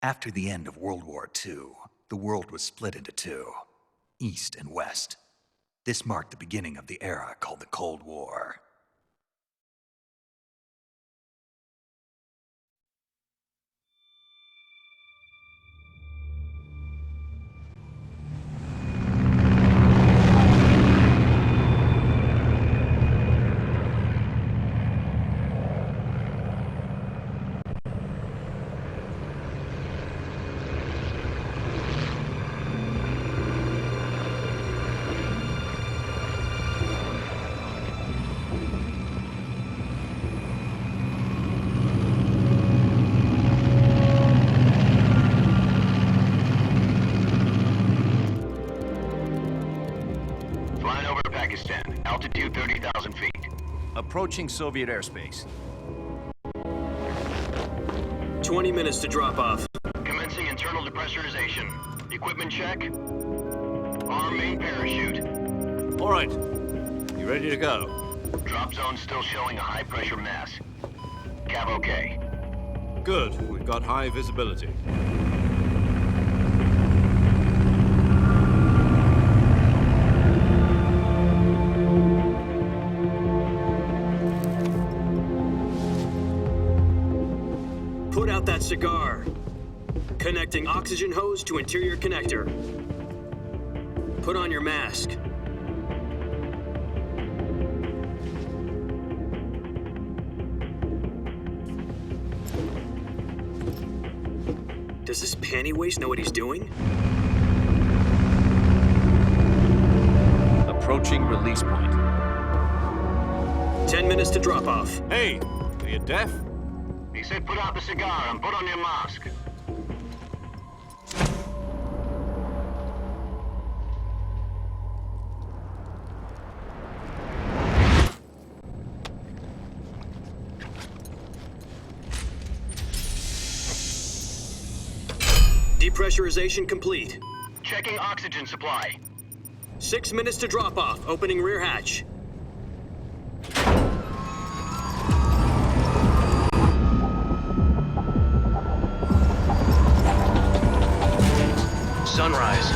After the end of World War II, the world was split into two, East and West. This marked the beginning of the era called the Cold War. Altitude 30,000 feet. Approaching Soviet airspace. 20 minutes to drop off. Commencing internal depressurization. Equipment check. Arm main parachute. All right. You ready to go? Drop zone still showing a high pressure mass. Cav okay. Good. We've got high visibility. Put out that cigar. Connecting oxygen hose to interior connector. Put on your mask. Does this panty waste know what he's doing? Approaching release point. 10 minutes to drop off. Hey, are you deaf? He said put out the cigar and put on your mask. Depressurization complete. Checking oxygen supply. 6 minutes to drop off. Opening rear hatch. Sunrise.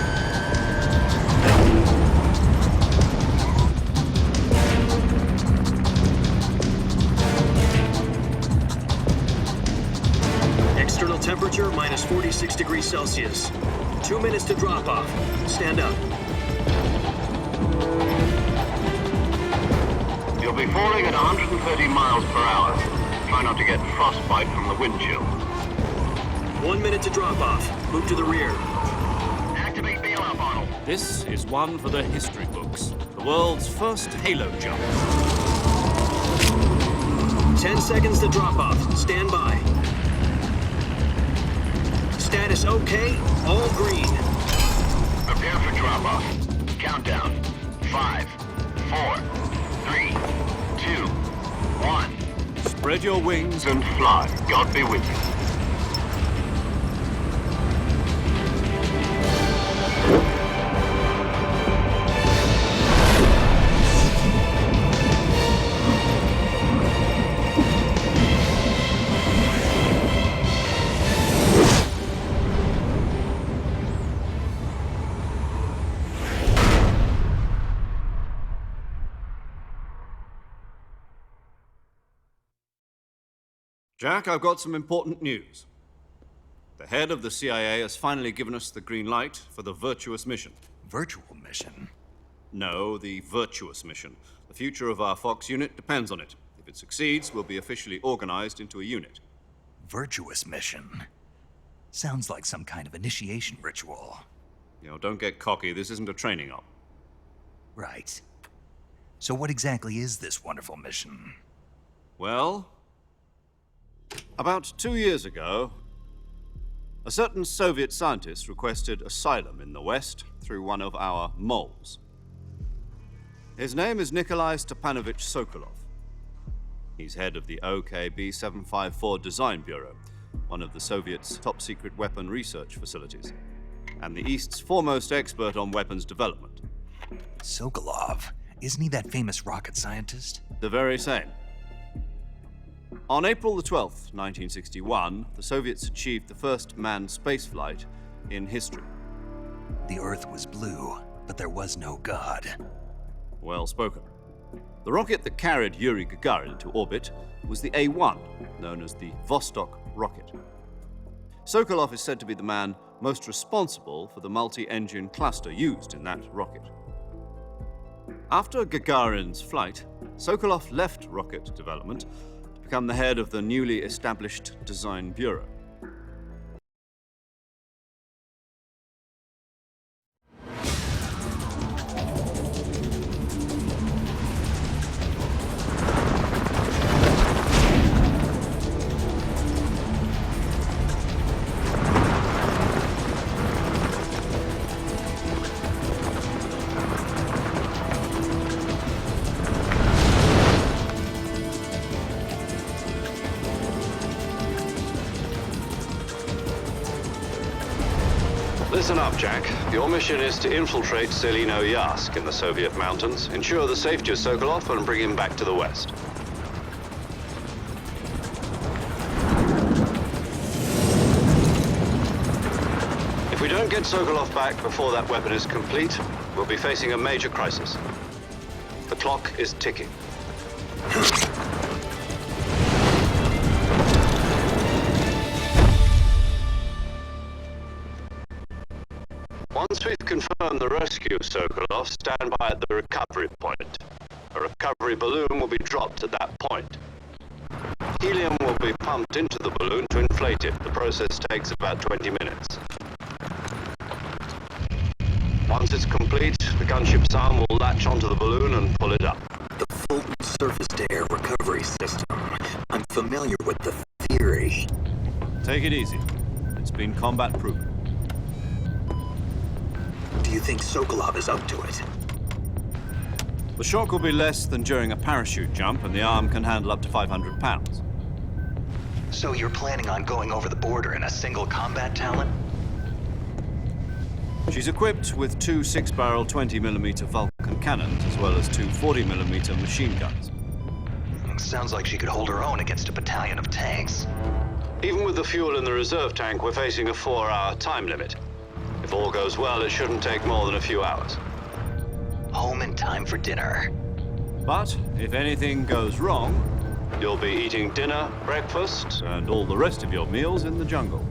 External temperature minus 46 degrees Celsius. 2 minutes to drop off. Stand up. You'll be falling at 130 miles per hour. Try not to get frostbite from the wind chill. 1 minute to drop off. Move to the rear. Activate bailout bottle. This is one for the history books. The world's first halo jump. 10 seconds to drop off. Stand by. Status okay. All green. Prepare for drop off. Countdown. 5, 4, 3, 2, 1. Spread your wings And fly. God be with you. Jack, I've got some important news. The head of the CIA has finally given us the green light for the virtuous mission. Virtual mission? No, the virtuous mission. The future of our Fox unit depends on it. If it succeeds, we'll be officially organized into a unit. Virtuous mission? Sounds like some kind of initiation ritual. You know, don't get cocky. This isn't a training op. Right. So what exactly is this wonderful mission? Well, about 2 years ago, a certain Soviet scientist requested asylum in the West through one of our moles. His name is Nikolai Stepanovich Sokolov. He's head of the OKB 754 Design Bureau, one of the Soviets' top-secret weapon research facilities, and the East's foremost expert on weapons development. Sokolov? Isn't he that famous rocket scientist? The very same. On April the 12th, 1961, the Soviets achieved the first manned spaceflight in history. The Earth was blue, but there was no God. Well spoken. The rocket that carried Yuri Gagarin into orbit was the A-1, known as the Vostok rocket. Sokolov is said to be the man most responsible for the multi-engine cluster used in that rocket. After Gagarin's flight, Sokolov left rocket development to become the head of the newly established Design Bureau. Listen up, Jack. Your mission is to infiltrate Selino-Yask in the Soviet mountains, ensure the safety of Sokolov, and bring him back to the West. If we don't get Sokolov back before that weapon is complete, we'll be facing a major crisis. The clock is ticking. Once we've confirmed the rescue of Sokolov, stand by at the recovery point. A recovery balloon will be dropped at that point. Helium will be pumped into the balloon to inflate it. The process takes about 20 minutes. Once it's complete, the gunship's arm will latch onto the balloon and pull it up. The Fulton surface-to-air recovery system. I'm familiar with the theory. Take it easy. It's been combat-proven. Do you think Sokolov is up to it? The shock will be less than during a parachute jump, and the arm can handle up to 500 pounds. So you're planning on going over the border in a single combat talon? She's equipped with two 6-barrel 20mm Vulcan cannons, as well as two 40mm machine guns. Sounds like she could hold her own against a battalion of tanks. Even with the fuel in the reserve tank, we're facing a 4-hour time limit. If all goes well, it shouldn't take more than a few hours. Home in time for dinner. But if anything goes wrong, You'll be eating dinner, breakfast, and all the rest of your meals in the jungle.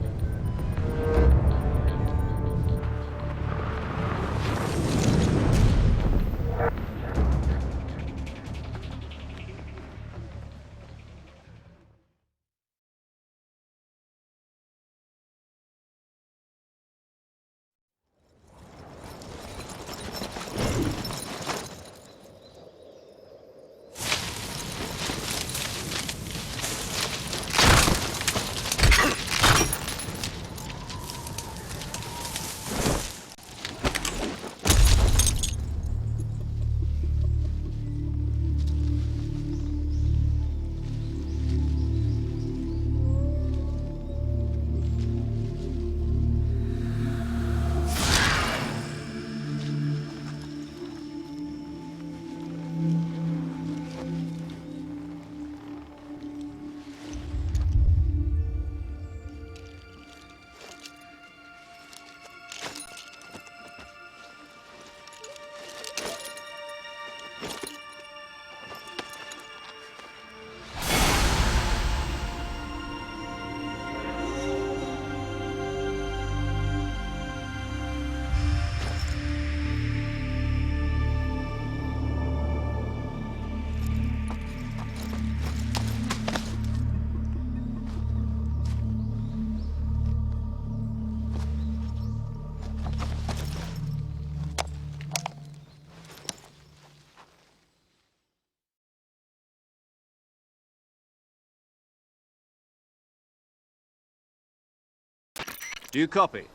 Do you copy?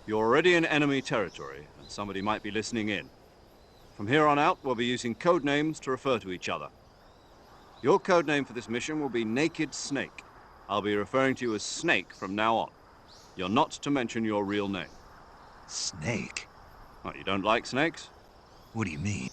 You're already in enemy territory, and somebody might be listening in. From here on out, we'll be using code names to refer to each other. Your code name for this mission will be Naked Snake. I'll be referring to you as Snake from now on. You're not to mention your real name. Snake? What, you don't like snakes? What do you mean?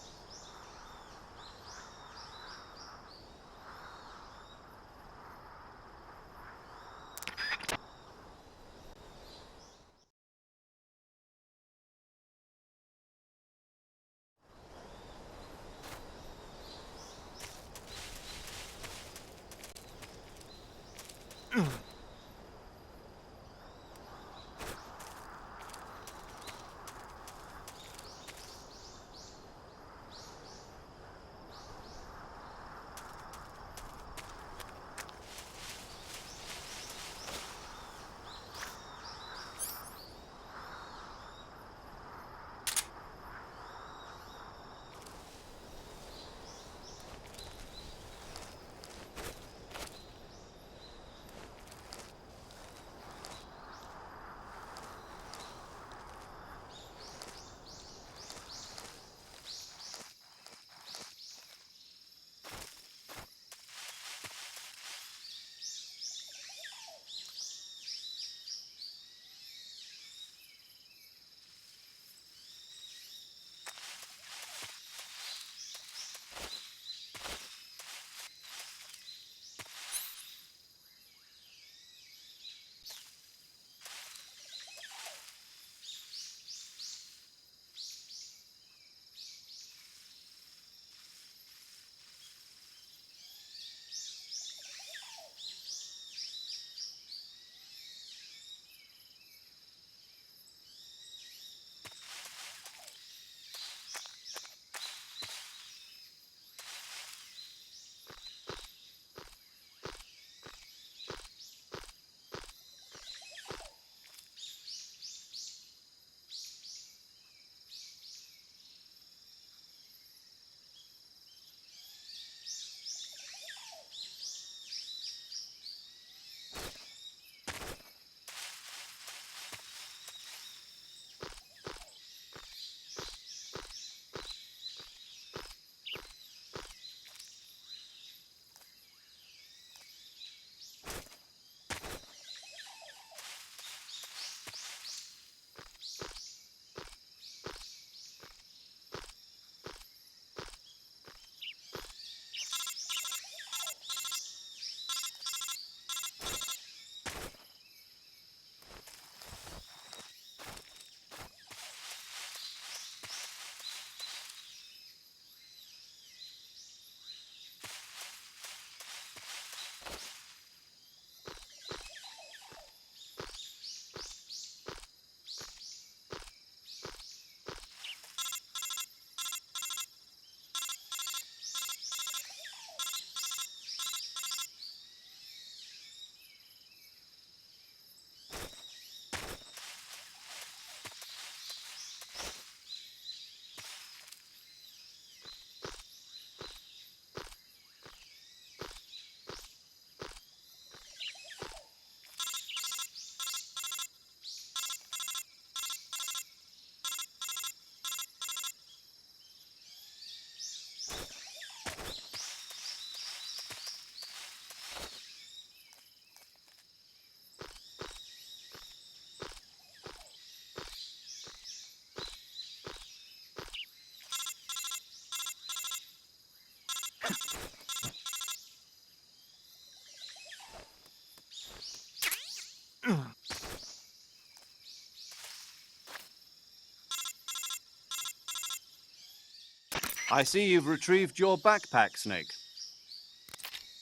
I see you've retrieved your backpack, Snake.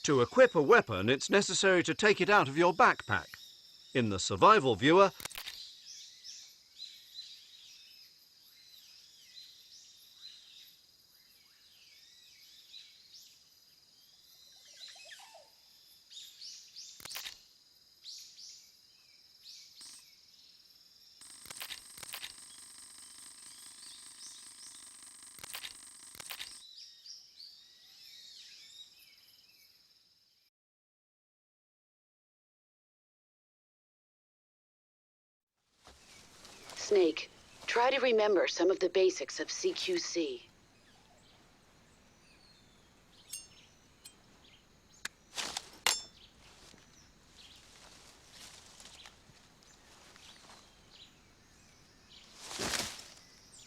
To equip a weapon, it's necessary to take it out of your backpack. In the survival viewer, Snake, try to remember some of the basics of CQC.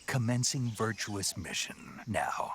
Commencing virtuous mission now.